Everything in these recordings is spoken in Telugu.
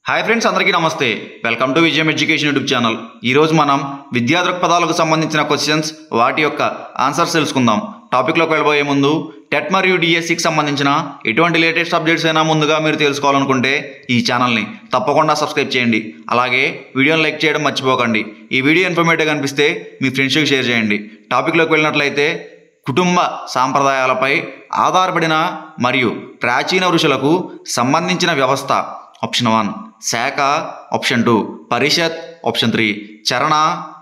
హాయ్ ఫ్రెండ్స్, అందరికీ నమస్తే. వెల్కమ్ టు విజయం ఎడ్యుకేషన్ యూట్యూబ్ ఛానల్. ఈరోజు మనం విద్యా దృక్పథాలకు సంబంధించిన క్వశ్చన్స్, వాటి యొక్క ఆన్సర్స్ తెలుసుకుందాం. టాపిక్లోకి వెళ్ళబోయే ముందు టెట్ మరియు డిఎస్సికి సంబంధించిన ఎటువంటి లేటెస్ట్ అప్డేట్స్ అయినా ముందుగా మీరు తెలుసుకోవాలనుకుంటే ఈ ఛానల్ని తప్పకుండా సబ్స్క్రైబ్ చేయండి. అలాగే వీడియోని లైక్ చేయడం మర్చిపోకండి. ఈ వీడియో ఇన్ఫర్మేటివ్ అనిపిస్తే మీ ఫ్రెండ్స్కి షేర్ చేయండి. టాపిక్లోకి వెళ్ళినట్లయితే కుటుంబ సాంప్రదాయాలపై ఆధారపడిన మరియు ప్రాచీన ఋషులకు సంబంధించిన వ్యవస్థ. ఆప్షన్ 1 శాఖ, ఆప్షన్ 2 పరిషత్, ఆప్షన్ 3 చరణ,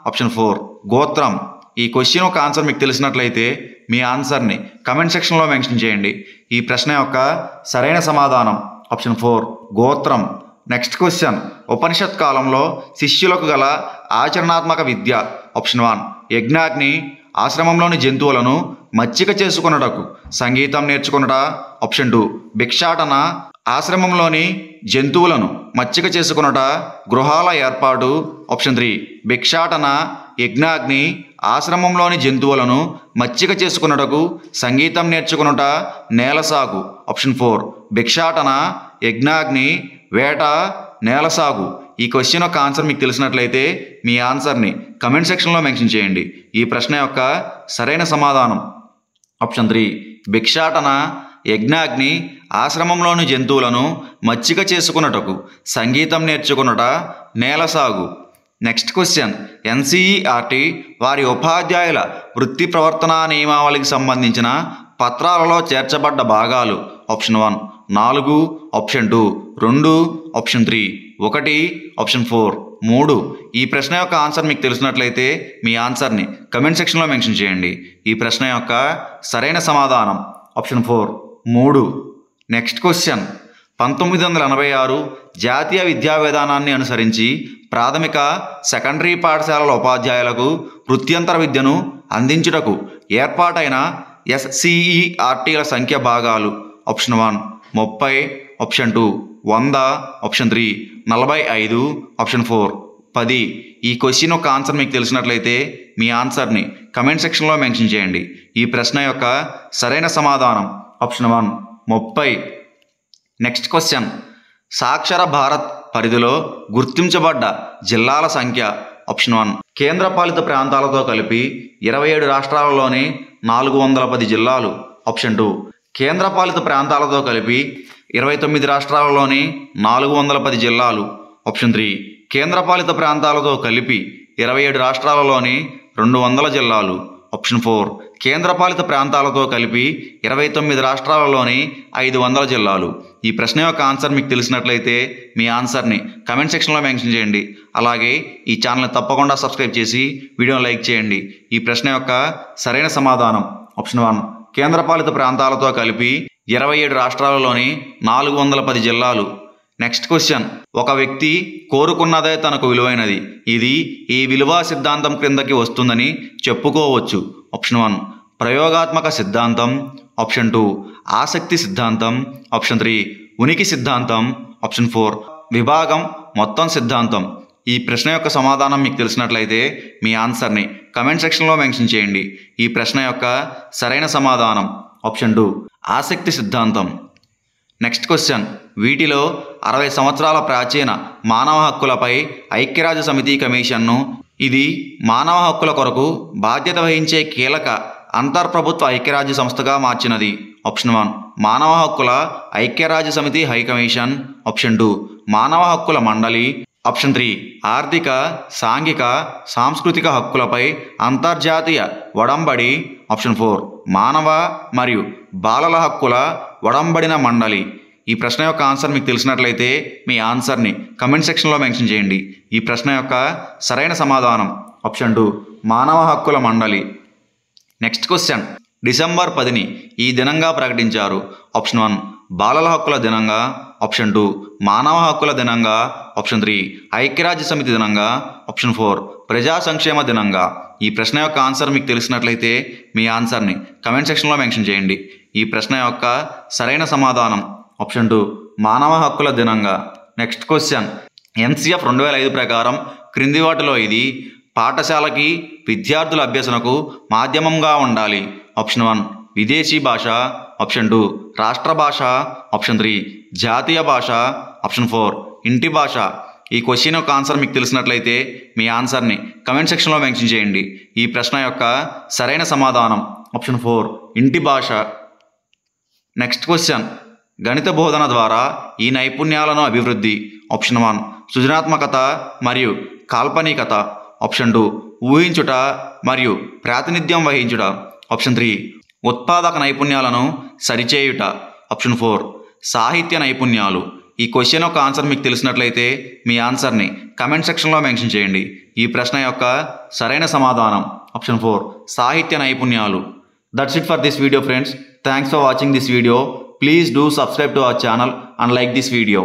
ఆప్షన్ 4 గోత్రం. ఈ క్వశ్చన్ ఒక ఆన్సర్ మీకు తెలిసినట్లయితే మీ ఆన్సర్ని కమెంట్ సెక్షన్లో మెన్షన్ చేయండి. ఈ ప్రశ్న యొక్క సరైన సమాధానం ఆప్షన్ 4 గోత్రం. నెక్స్ట్ క్వశ్చన్, ఉపనిషత్ కాలంలో శిష్యులకు గల ఆచరణాత్మక విద్య. ఆప్షన్ 1 యజ్ఞాగ్ని, ఆశ్రమంలోని జంతువులను మచ్చిక చేసుకొనుటకు సంగీతం నేర్చుకొనుట. ఆప్షన్ 2 భిక్షాటన, ఆశ్రమంలోని జంతువులను మచ్చిక చేసుకొనుట, గృహాల ఏర్పాటు. ఆప్షన్ 3 భిక్షాటన, యజ్ఞాగ్ని, ఆశ్రమంలోని జంతువులను మచ్చిక చేసుకొనుటకు సంగీతం నేర్చుకొనుట, నేలసాగు. ఆప్షన్ 4 భిక్షాటన, యజ్ఞాగ్ని, వేట, నేలసాగు. ఈ క్వశ్చన్ యొక్క ఆన్సర్ మీకు తెలిసినట్లయితే మీ ఆన్సర్ని కమెంట్ సెక్షన్లో మెన్షన్ చేయండి. ఈ ప్రశ్న యొక్క సరైన సమాధానం ఆప్షన్ 3 భిక్షాటన, యజ్ఞాగ్ని, ఆశ్రమంలోని జంతువులను మచ్చిక చేసుకున్నటకు సంగీతం నేర్చుకున్నట, నేలసాగు. నెక్స్ట్ క్వశ్చన్, ఎన్సీఈఆర్టీ వారి ఉపాధ్యాయుల వృత్తి ప్రవర్తన నియమావళికి సంబంధించిన పత్రాలలో చేర్చబడ్డ భాగాలు. Option 1 4, option 2 2, option 3 1, option 4 3. ఈ ప్రశ్న యొక్క ఆన్సర్ మీకు తెలిసినట్లయితే మీ ఆన్సర్ని కమెంట్ సెక్షన్లో మెన్షన్ చేయండి. ఈ ప్రశ్న యొక్క సరైన సమాధానం ఆప్షన్ 4 3. నెక్స్ట్ క్వశ్చన్, 1986 జాతీయ విద్యా విధానాన్ని అనుసరించి ప్రాథమిక, సెకండరీ పాఠశాలల ఉపాధ్యాయులకు వృత్యంతర విద్యను అందించుటకు ఏర్పాటైన ఎస్సీఈఆర్టీల సంఖ్య భాగాలు. Option 1 30, option 2 100, option 3 45, option 4 10. ఈ క్వశ్చన్ యొక్క ఆన్సర్ మీకు తెలిసినట్లయితే మీ ఆన్సర్ని కమెంట్ సెక్షన్లో మెన్షన్ చేయండి. ఈ ప్రశ్న యొక్క సరైన సమాధానం ఆప్షన్ 1 30. నెక్స్ట్ క్వశ్చన్, సాక్షర భారత్ పరిధిలో గుర్తించబడ్డ జిల్లాల సంఖ్య. ఆప్షన్ 1 కేంద్రపాలిత ప్రాంతాలతో కలిపి 27 రాష్ట్రాలలోని 410 జిల్లాలు. ఆప్షన్ 2 కేంద్రపాలిత ప్రాంతాలతో కలిపి 29 రాష్ట్రాలలోని 410 జిల్లాలు. ఆప్షన్ 3 కేంద్రపాలిత ప్రాంతాలతో కలిపి 27 రాష్ట్రాలలోని 200 జిల్లాలు. ఆప్షన్ 4 కేంద్రపాలిత ప్రాంతాలతో కలిపి 29 రాష్ట్రాలలోని 500 జిల్లాలు. ఈ ప్రశ్న యొక్క ఆన్సర్ మీకు తెలిసినట్లయితే మీ ఆన్సర్ని కమెంట్ సెక్షన్లో మెన్షన్ చేయండి. అలాగే ఈ ఛానల్ని తప్పకుండా సబ్స్క్రైబ్ చేసి వీడియోని లైక్ చేయండి. ఈ ప్రశ్న యొక్క సరైన సమాధానం ఆప్షన్ 1 కేంద్రపాలిత ప్రాంతాలతో కలిపి 27 రాష్ట్రాలలోని 410 జిల్లాలు. నెక్స్ట్ క్వశ్చన్, ఒక వ్యక్తి కోరుకున్నదే తనకు విలువైనది. ఇది ఈ విలువ సిద్ధాంతం క్రిందకి వస్తుందని చెప్పుకోవచ్చు. ఆప్షన్ 1 ప్రయోగాత్మక సిద్ధాంతం, ఆప్షన్ 2 ఆసక్తి సిద్ధాంతం, ఆప్షన్ 3 ఉనికి సిద్ధాంతం, ఆప్షన్ 4 విభాగం మొత్తం సిద్ధాంతం. ఈ ప్రశ్న యొక్క సమాధానం మీకు తెలిసినట్లయితే మీ ఆన్సర్ని కమెంట్ సెక్షన్లో మెన్షన్ చేయండి. ఈ ప్రశ్న యొక్క సరైన సమాధానం ఆప్షన్ 2 ఆసక్తి సిద్ధాంతం. నెక్స్ట్ క్వశ్చన్, వీటిలో 60 సంవత్సరాల ప్రాచీన మానవ హక్కులపై ఐక్యరాజ్య సమితి కమిషన్ను ఇది మానవ హక్కుల కొరకు బాధ్యత వహించే కీలక అంతర్ప్రభుత్వ ఐక్యరాజ్య సంస్థగా మార్చినది. ఆప్షన్ 1 మానవ హక్కుల ఐక్యరాజ్య సమితి హై కమిషన్, ఆప్షన్ 2 మానవ హక్కుల మండలి, ఆప్షన్ 3 ఆర్థిక, సాంఘిక, సాంస్కృతిక హక్కులపై అంతర్జాతీయ ఒడంబడి, ఆప్షన్ 4 మానవ మరియు బాలల హక్కుల ఒడంబడిన మండలి. ఈ ప్రశ్న యొక్క ఆన్సర్ మీకు తెలిసినట్లయితే మీ ఆన్సర్ని కమెంట్ సెక్షన్లో మెన్షన్ చేయండి. ఈ ప్రశ్న యొక్క సరైన సమాధానం ఆప్షన్ 2 మానవ హక్కుల మండలి. నెక్స్ట్ క్వశ్చన్, డిసెంబర్ 10ని ఈ దినంగా ప్రకటించారు. ఆప్షన్ 1 బాలల హక్కుల దినంగా, ఆప్షన్ 2 మానవ హక్కుల దినంగా, ఆప్షన్ 3 ఐక్యరాజ్య సమితి దినంగా, ఆప్షన్ 4 ప్రజా సంక్షేమ దినంగా. ఈ ప్రశ్న యొక్క ఆన్సర్ మీకు తెలిసినట్లయితే మీ ఆన్సర్ని కమెంట్ సెక్షన్లో మెన్షన్ చేయండి. ఈ ప్రశ్న యొక్క సరైన సమాధానం ఆప్షన్ 2 మానవ హక్కుల దినంగా. నెక్స్ట్ క్వశ్చన్, ఎన్సిఎఫ్ 2005 ప్రకారం క్రింది వాటిలో ఇది పాఠశాలకి విద్యార్థుల అభ్యసనకు మాధ్యమంగా ఉండాలి. ఆప్షన్ 1 విదేశీ భాష, ఆప్షన్ 2 రాష్ట్ర భాష, ఆప్షన్ 3 జాతీయ భాష, ఆప్షన్ 4 ఇంటి భాష. ఈ క్వశ్చన్ యొక్క ఆన్సర్ మీకు తెలిసినట్లయితే మీ ఆన్సర్ని కమెంట్ సెక్షన్లో మెన్షన్ చేయండి. ఈ ప్రశ్న యొక్క సరైన సమాధానం ఆప్షన్ 4 ఇంటి భాష. నెక్స్ట్ క్వశ్చన్, గణిత బోధన ద్వారా ఈ నైపుణ్యాలను అభివృద్ధి. ఆప్షన్ 1 సృజనాత్మకత మరియు కాల్పనికత. ఆప్షన్ 2 ఊహించుట మరియు ప్రాతినిధ్యం వహించుట. ఆప్షన్ 3 ఉత్పాదక నైపుణ్యాలను సరిచేయుట. ఆప్షన్ 4 సాహిత్య నైపుణ్యాలు. ఈ క్వశ్చన్ యొక్క ఆన్సర్ మీకు తెలిసినట్లయితే మీ ఆన్సర్ని కమెంట్ సెక్షన్లో మెన్షన్ చేయండి. ఈ ప్రశ్న యొక్క సరైన సమాధానం ఆప్షన్ 4 సాహిత్య నైపుణ్యాలు. That's it for this video friends. Thanks for watching this video. Please do subscribe to our channel and like this video.